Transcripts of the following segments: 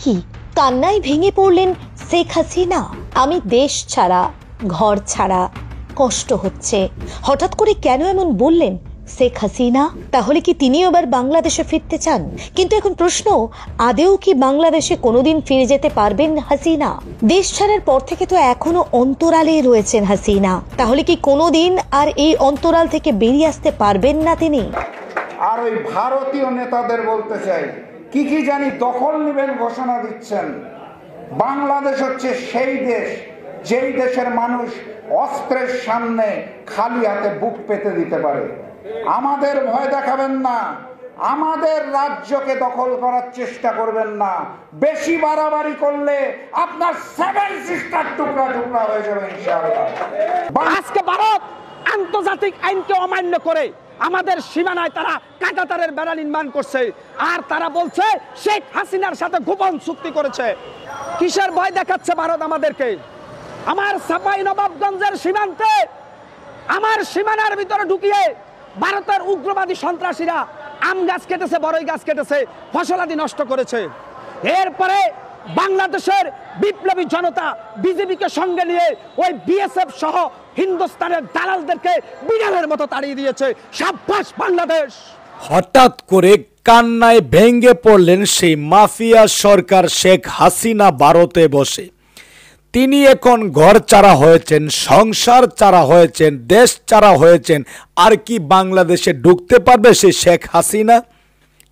কি কান্নায় ভেঙে পড়লেন শেখ হাসিনা। আমি দেশ ছাড়া, ঘর ছাড়া, কষ্ট হচ্ছে। হঠাৎ করে কেন এমন বললেন শেখ হাসিনা? তাহলে কি তিনিও এবার বাংলাদেশে ফিরতে চান? কিন্তু এখন প্রশ্ন, আদেও কি বাংলাদেশে কোনোদিন ফিরে যেতে পারবেন হাসিনা? দেশ ছাড়ার পর থেকে তো এখনো অন্তরালে রয়েছেন হাসিনা। তাহলে কি কোনোদিন আর এই অন্তরাল থেকে বেরিয়ে আসতে পারবেন না তিনি? আর ওই ভারতীয় নেতাদের বলতে চাই, কি জানি দখল নেবেন ঘোষণা দিচ্ছেন। বাংলাদেশ হচ্ছে সেই দেশ যেই দেশের মানুষ অস্ত্রের সামনে খালি হাতে বুক পেতে দিতে পারে। আমাদের ভয় দেখাবেন না, আমাদের রাজ্যকে দখল করার চেষ্টা করবেন না। বেশি বাড়াবাড়ি করলে আপনার 7 সিস্টার টুকরা টুকরা হয়ে যাবে ইনশাআল্লাহ। আজকে ভারত আন্তর্জাতিক আইনকে অমান্য করে আমাদের সীমানায় তারা কাঁটাতারের বেড়া নির্মাণ করছে, আর তারা বলছে শেখ হাসিনার সাথে গোপন চুক্তি করেছে। কিসের ভয় দেখাচ্ছে ভারত আমাদেরকে? আমার চাঁপাইনবাবগঞ্জের সীমান্তে, আমার সীমানার ভিতরে ঢুকিয়ে ভারতের উগ্রবাদী সন্ত্রাসীরা আম গাছ কেটেছে, বড়ই গাছ কেটেছে, ফসলাদি নষ্ট করেছে। এরপরে বাংলাদেশের বিপ্লবী জনতা বিজেপিকে সঙ্গে নিয়ে ওই বিএসএফ সহ হিন্দুস্তানের দালালদেরকে বিড়ালের মতো তাড়িয়ে দিয়েছে। সাব্বাস বাংলাদেশ। হঠাৎ করে কান্নায় ভেঙে পড়লেন সেই মাফিয়া সরকার শেখ হাসিনা ভারতে বসে। তিনি এখন ঘর ছাড়া হয়েছেন, সংসার ছাড়া হয়েছেন, দেশ ছাড়া হয়েছেন। আর কি বাংলাদেশে ঢুকতে পারবে সেই শেখ হাসিনা?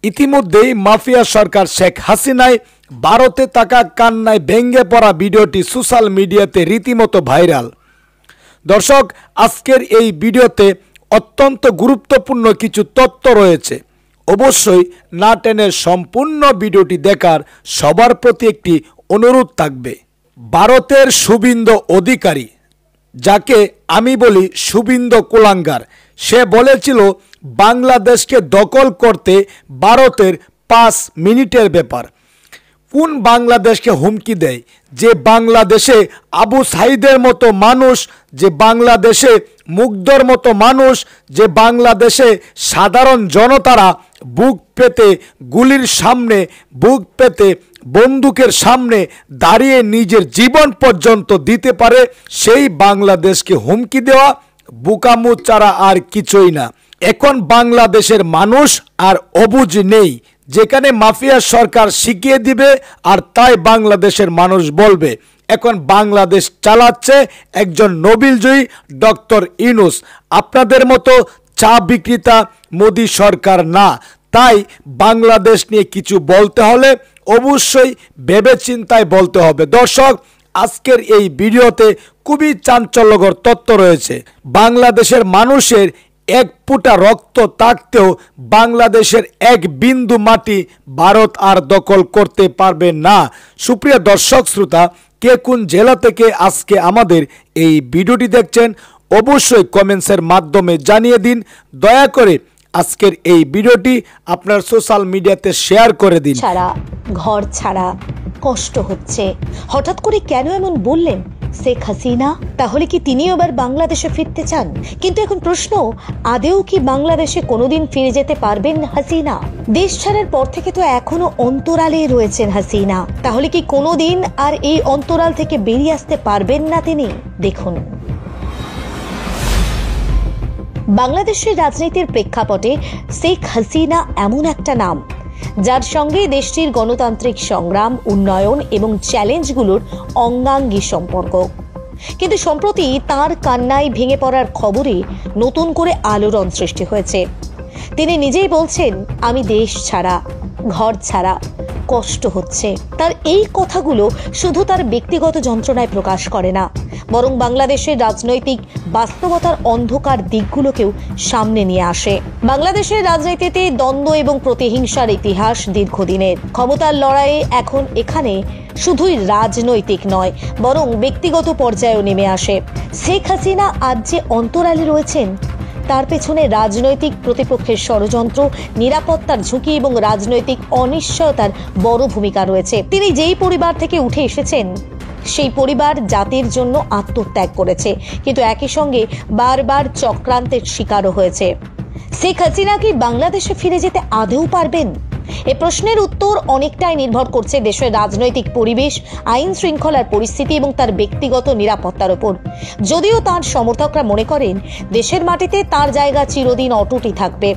ইতিমধ্যেই মাফিয়া সরকার শেখ হাসিনায় ভারতে থাকা কান্নায় ভেঙে পড়া ভিডিওটি সোশ্যাল মিডিয়াতে রীতিমতো ভাইরাল। দর্শক, আজকের এই ভিডিওতে অত্যন্ত গুরুত্বপূর্ণ কিছু তথ্য রয়েছে। অবশ্যই না টেনে সম্পূর্ণ ভিডিওটি দেখার সবার প্রতি একটি অনুরোধ থাকবে। ভারতের শুভেন্দু অধিকারী, যাকে আমি বলি শুভেন্দু কুলাঙ্গার, সে বলেছিল বাংলাদেশকে দখল করতে ভারতের 5 মিনিটের ব্যাপার। কোন বাংলাদেশকে হুমকি দেয়? যে বাংলাদেশে আবু সাইদের মতো মানুষ, যে বাংলাদেশে মুগ্ধর মতো মানুষ, যে বাংলাদেশে সাধারণ জনতারা বুক পেতে গুলির সামনে, বুক পেতে বন্দুকের সামনে দাঁড়িয়ে নিজের জীবন পর্যন্ত দিতে পারে, সেই বাংলাদেশকে হুমকি দেওয়া বুকামু ছাড়া আর কিছুই না। এখন বাংলাদেশের মানুষ আর অবুঝ নেই, যেখানে মাফিয়া সরকার শিখিয়ে দিবে আর তাই বাংলাদেশের মানুষ বলবে। এখন বাংলাদেশ চালাচ্ছে একজন নোবেলজয়ী ডক্টর ইউনূস, আপনাদের মতো চা বিক্রেতা মোদি সরকার না। তাই বাংলাদেশ নিয়ে কিছু বলতে হলে অবশ্যই ভেবেচিন্তায় বলতে হবে। দর্শক, আজকের এই ভিডিওতে খুবই চাঞ্চল্যকর তথ্য রয়েছে। বাংলাদেশের মানুষের এক ফোঁটা রক্ত থাকতেও বাংলাদেশের এক বিন্দু মাটি ভারত আর দখল করতে পারবে না। সুপ্রিয় দর্শক শ্রোতা, কে কোন জেলা থেকে আজকে আমাদের এই ভিডিওটি দেখছেন অবশ্যই কমেন্টসের মাধ্যমে জানিয়ে দিন। দয়া করে আজকের এই ভিডিওটি আপনার সোশ্যাল মিডিয়াতে শেয়ার করে দিন। ছাড়া, ঘর ছাড়া, কষ্ট হচ্ছে। হঠাৎ করে কেন এমন বললেন শেখ হাসিনা? তাহলে কি তিনিও এবার বাংলাদেশে ফিরতে চান? কিন্তু এখন প্রশ্ন, আদেও কি বাংলাদেশে কোনোদিন ফিরে যেতে পারবেন হাসিনা? দেশ ছাড়ার পর থেকে তো এখনো অন্তরালে রয়েছেন হাসিনা। তাহলে কি কোনোদিন আর এই অন্তরাল থেকে বেরিয়ে আসতে পারবেন না তিনি? দেখুন, বাংলাদেশের রাজনীতির প্রেক্ষাপটে শেখ হাসিনা এমন একটা নাম, যার সঙ্গে দেশটির গণতান্ত্রিক সংগ্রাম, উন্নয়ন এবং চ্যালেঞ্জগুলোর অঙ্গাঙ্গী সম্পর্ক। কিন্তু সম্প্রতি তার কান্নায় ভেঙে পড়ার খবরে নতুন করে আলোড়ন সৃষ্টি হয়েছে। তিনি নিজেই বলছেন, আমি দেশ ছাড়া, ঘর ছাড়া, কষ্ট হচ্ছে। তার এই কথাগুলো শুধু তার ব্যক্তিগত যন্ত্রণায় প্রকাশ করে না, বরং বাংলাদেশের রাজনৈতিক বাস্তবতার অন্ধকার দিকগুলোকেও সামনে নিয়ে আসে। বাংলাদেশের রাজনীতিতে দ্বন্দ্ব এবং প্রতিহিংসার ইতিহাস দীর্ঘদিনের। ক্ষমতার লড়াইয়ে এখন এখানে শুধুই রাজনৈতিক নয়, বরং ব্যক্তিগত পর্যায়েও নেমে আসে। শেখ হাসিনা আজ যে অন্তরালে রয়েছেন, তার পেছনে রাজনৈতিক প্রতিপক্ষের ষড়যন্ত্র, নিরাপত্তার ঝুঁকি এবং রাজনৈতিক অনিশ্চয়তার বড় ভূমিকা রয়েছে। তিনি যেই পরিবার থেকে উঠে এসেছেন, সেই পরিবার জাতির জন্য আত্মত্যাগ করেছে, কিন্তু একই সঙ্গে বারবার চক্রান্তের শিকারও হয়েছে। শেখ হাসিনা কি বাংলাদেশে ফিরে যেতে আদৌ পারবেন? এই প্রশ্নের উত্তর অনেকটাই নির্ভর করছে দেশের রাজনৈতিক পরিবেশ, আইন শৃঙ্খলার পরিস্থিতি এবং তার ব্যক্তিগত নিরাপত্তার উপর। যদিও তার সমর্থকরা মনে করেন দেশের মাটিতে তার জায়গা চিরদিন অটুটই থাকবে।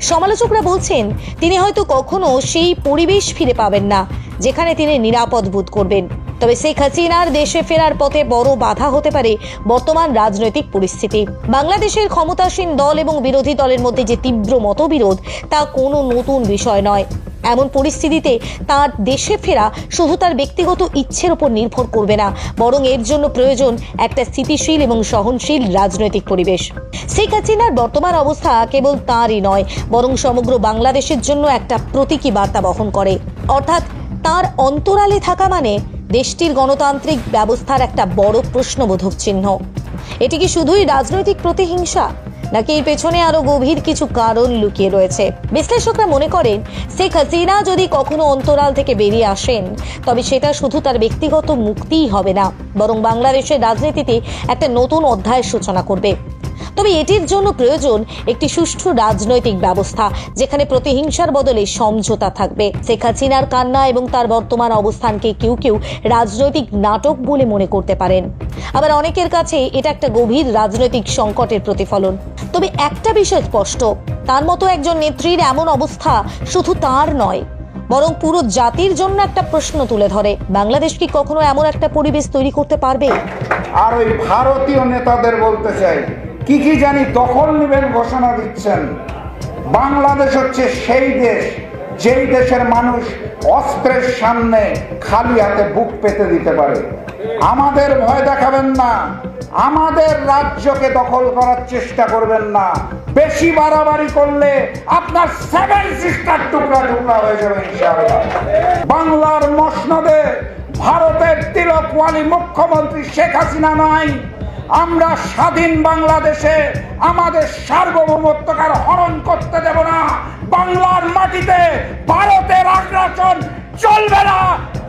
সমালোচকরা বলছেন তিনি হয়তো কখনো সেই পরিবেশ ফিরে পাবেন না যেখানে তিনি নিরাপদ বোধ করবেন। তবে শেখ হাসিনার দেশে ফেরার পথে বড় বাধা হতে পারে বর্তমান রাজনৈতিক পরিস্থিতি। বাংলাদেশের ক্ষমতাসীন দল এবং বিরোধী দলের মধ্যে যে তীব্র মতবিরোধ তা কোনো নতুন বিষয় নয়। এমন পরিস্থিতিতে তার দেশে ফেরা শুধু তার ব্যক্তিগত ইচ্ছের উপর নির্ভর করবে না, বরং এর জন্য প্রয়োজন একটা স্থিতিশীল এবং সহনশীল রাজনৈতিক পরিবেশ। শেখ হাসিনার বর্তমান অবস্থা কেবল তাঁরই নয়, বরং সমগ্র বাংলাদেশের জন্য একটা প্রতীকী বার্তা বহন করে। অর্থাৎ তার অন্তরালে থাকা মানে দেশটির গণতান্ত্রিক ব্যবস্থার একটা বড় প্রশ্নবোধক চিহ্ন। এটি কি শুধুই রাজনৈতিক প্রতিহিংসা, নাকি এর পেছনে আরো গভীর কিছু কারণ লুকিয়ে রয়েছে? বিশ্লেষকরা মনে করেন শেখ হাসিনা যদি কখনো অন্তরাল থেকে বেরিয়ে আসেন, তবে সেটা শুধু তার ব্যক্তিগত মুক্তিই হবে না, বরং বাংলাদেশের রাজনীতিতে একটা নতুন অধ্যায়ের সূচনা করবে। তবে এটির জন্য প্রয়োজন একটি সুষ্ঠু রাজনৈতিক ব্যবস্থা যেখানে প্রতিহিংসার বদলে সমঝোতা থাকবে। শেখ হাসিনার কান্না এবং তার বর্তমান অবস্থানকে কেউ কেউ রাজনৈতিক নাটক বলে মনে করতে পারেন, আবার অনেকের কাছে এটা একটা গভীর রাজনৈতিক সংকটের প্রতিফলন। তবে একটা বিষয় স্পষ্ট, তার মতো একজন নেত্রীর এমন অবস্থা শুধু তার নয়, বরং পুরো জাতির জন্য একটা প্রশ্ন তুলে ধরে, বাংলাদেশ কি কখনো এমন একটা পরিবেশ তৈরি করতে পারবে? আর ওই ভারতীয় নেতাদের বলতে চাই, কি জানি দখল নেবেন ঘোষণা দিচ্ছেন। বাংলাদেশ হচ্ছে সেই দেশ যেই দেশের মানুষ অস্ত্রের সামনে খালি হাতে বুক পেতে দিতে পারে। আমাদের ভয় দেখাবেন না, আমাদের রাজ্যকে দখল করার চেষ্টা করবেন না। বেশি বাড়াবাড়ি করলে আপনার 7 সিস্টার টুকরা টুকরা হয়ে যাবে ইনশাআল্লাহ। বাংলার মসনদে ভারতের তিলকওয়ালী মুখ্যমন্ত্রী শেখ হাসিনা নয়। আমরা স্বাধীন বাংলাদেশে আমাদের সার্বভৌমত্বকে হরণ করতে দেব না। বাংলার মাটিতে ভারতের আগ্রাসন চলবে না,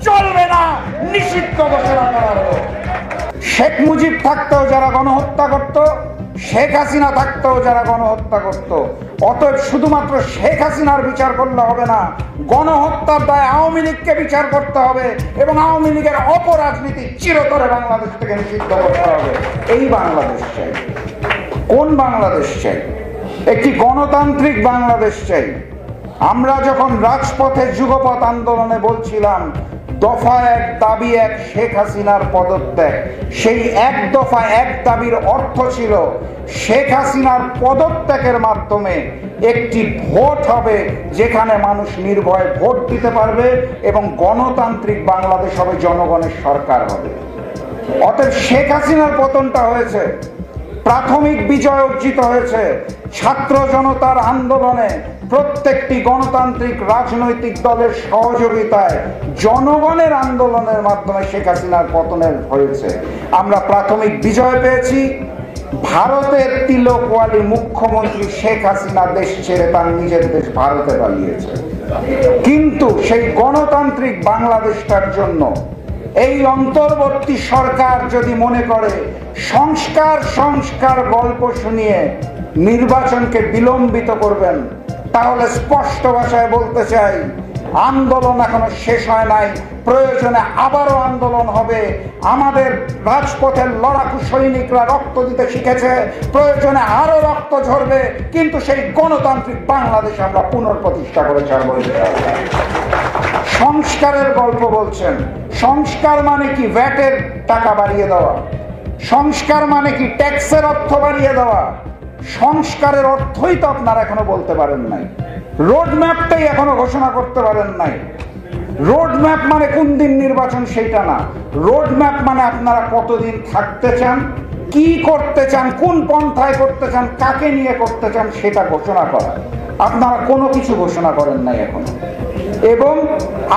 চলবে না, নিষিদ্ধ ঘোষণা করা হলো। শেখ মুজিব থাকতেও যারা গণহত্যা করত, শেখ হাসিনা থাকতেও যারা গণহত্যা করত, অতএব শুধুমাত্র শেখ হাসিনার বিচার করলে হবে না, গণহত্যার দায় আওয়ামী লীগকে বিচার করতে হবে এবং আওয়ামী লীগের অপরাজনীতি চিরতরে বাংলাদেশ থেকে নিষিদ্ধ করতে হবে। এই বাংলাদেশ চাই। কোন বাংলাদেশ চাই? একটি গণতান্ত্রিক বাংলাদেশ চাই। আমরা যখন রাজপথে যুগপৎ আন্দোলনে বলছিলাম দফা এক দাবি এক শেখ হাসিনার পদত্যাগ, সেই এক দফা এক দাবির অর্থ ছিল শেখ হাসিনার পদত্যাগের মাধ্যমে একটি ভোট হবে যেখানে মানুষ নির্ভয়ে ভোট দিতে পারবে এবং গণতান্ত্রিক বাংলাদেশ হবে, জনগণের সরকার হবে। অতএব শেখ হাসিনার পতনটা হয়েছে, প্রাথমিক বিজয় অর্জিত হয়েছে ছাত্র জনতার আন্দোলনে, প্রত্যেকটি গণতান্ত্রিক রাজনৈতিক দলের সহযোগিতায়, জনগণের আন্দোলনের মাধ্যমে শেখ হাসিনার পতনের হয়েছে। আমরা প্রাথমিক বিজয় পেয়েছি। ভারতের তিলকওয়ালী মুখ্যমন্ত্রী শেখ হাসিনা দেশ ছেড়ে তার নিজের দেশ ভারতে পালিয়েছে। কিন্তু সেই গণতান্ত্রিক বাংলাদেশটার জন্য এই অন্তর্বর্তী সরকার যদি মনে করে সংস্কার গল্প শুনিয়ে নির্বাচনকে বিলম্বিত করবেন, তাহলে স্পষ্ট ভাষায় বলতে চাই আন্দোলন এখনো শেষ হয় নাই, প্রয়োজনে আবারও আন্দোলন হবে। আমাদের রাজপথের লড়াকু সৈনিকরা রক্ত দিতে শিখেছে, প্রয়োজনে আরো রক্ত ঝরবে, কিন্তু সেই গণতান্ত্রিক বাংলাদেশ আমরা পুনঃপ্রতিষ্ঠা করে ছাড়বো। সংস্কারের গল্প বলছেন, সংস্কার মানে কি ভ্যাটের টাকা বাড়িয়ে দেওয়া? সংস্কার মানে কি ট্যাক্সের অর্থ বাড়িয়ে দেওয়া? সংস্কারের অর্থই তো আপনারা এখনো বলতে পারেন নাই, রোড ম্যাপটাই এখনো ঘোষণা করতে পারেন নাই। রোড ম্যাপ মানে কোন দিন নির্বাচন সেইটা না, রোড ম্যাপ মানে আপনারা কতদিন থাকতে চান, কি করতে চান, কোন পন্থায় করতে চান, কাকে নিয়ে করতে চান সেটা ঘোষণা করা। আপনারা কোনো কিছু ঘোষণা করেন নাই এখনো, এবং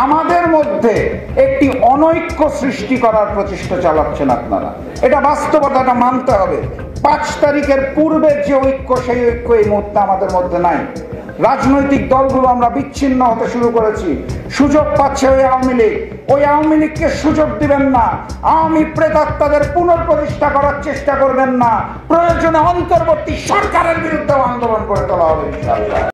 আমাদের মধ্যে একটি অনৈক্য সৃষ্টি করার প্রচেষ্টা চালাচ্ছেন আপনারা। এটা বাস্তবতাটা মানতে হবে। 5 তারিখের পূর্বের যে ঐক্য, সেই ঐক্য এই মুহূর্তে আমাদের মধ্যে নাই। রাজনৈতিক দলগুলো আমরা বিচ্ছিন্ন হতে শুরু করেছি। সুযোগ পাচ্ছে ওই আওয়ামী লীগ, ওই আওয়ামী লীগকে সুযোগ দিবেন না। আওয়ামী প্রেতাত্মাদের পুনঃপ্রতিষ্ঠা করার চেষ্টা করবেন না। প্রয়োজনে অন্তর্বর্তী সরকারের বিরুদ্ধে আন্দোলন করে তোলা হবে ইনশাআল্লাহ।